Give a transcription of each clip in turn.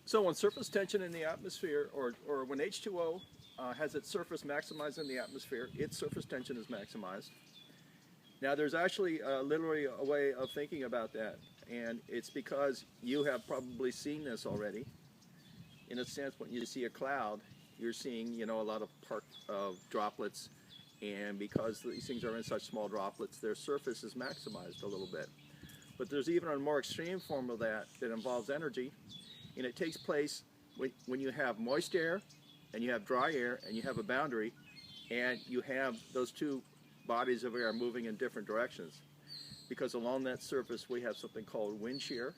So when surface tension in the atmosphere, or when H2O has its surface maximized in the atmosphere, its surface tension is maximized. Now there's actually literally a way of thinking about that, and it's because you have probably seen this already. In a sense, when you see a cloud, you're seeing, a lot of droplets, and because these things are in such small droplets, their surface is maximized a little bit. But there's even a more extreme form of that involves energy, and it takes place when you have moist air and you have dry air and you have a boundary, and you have those two bodies of air moving in different directions. Because along that surface we have something called wind shear,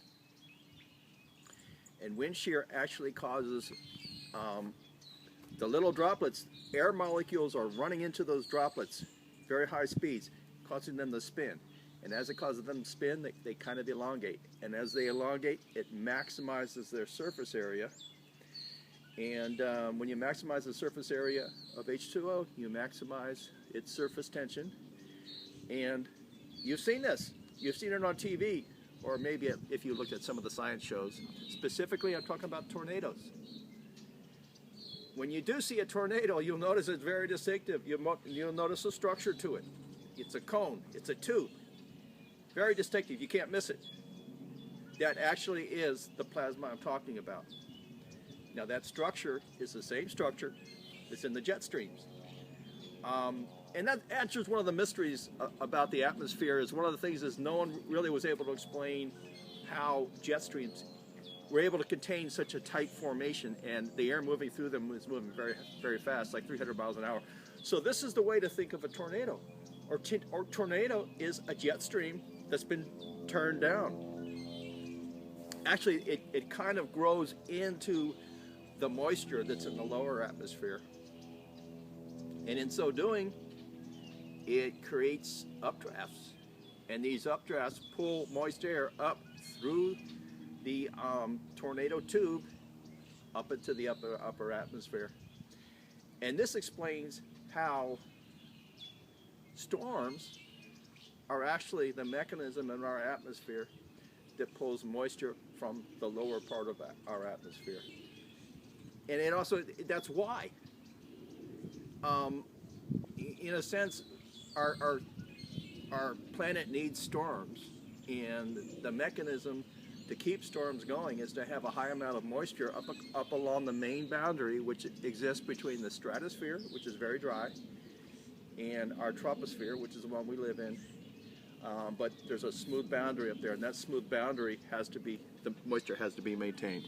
and wind shear actually causes the little droplets, air molecules are running into those droplets very high speeds, causing them to spin. And as it causes them to spin, they kind of elongate. And as they elongate, it maximizes their surface area. And when you maximize the surface area of H2O, you maximize its surface tension. And you've seen this. You've seen it on TV, or maybe if you looked at some of the science shows. Specifically, I'm talking about tornadoes. When you do see a tornado, you'll notice it's very distinctive. You'll notice a structure to it. It's a cone. It's a tube. Very distinctive. You can't miss it. That actually is the plasma I'm talking about. Now that structure is the same structure that's in the jet streams. And that answers one of the mysteries about the atmosphere. Is one of the things is no one really was able to explain how jet streams were able to contain such a tight formation, and the air moving through them is moving very, very fast, like 300 miles an hour. So this is the way to think of a tornado. Or tornado is a jet stream that's been turned down. Actually, it kind of grows into the moisture that's in the lower atmosphere. And in so doing, it creates updrafts. And these updrafts pull moist air up through the tornado tube up into the upper atmosphere. And this explains how storms are actually the mechanism in our atmosphere that pulls moisture from the lower part of our atmosphere. And it also, that's why, in a sense, our planet needs storms, and the mechanism to keep storms going is to have a high amount of moisture up along the main boundary, which exists between the stratosphere, which is very dry, and our troposphere, which is the one we live in. But there's a smooth boundary up there, and that smooth boundary the moisture has to be maintained.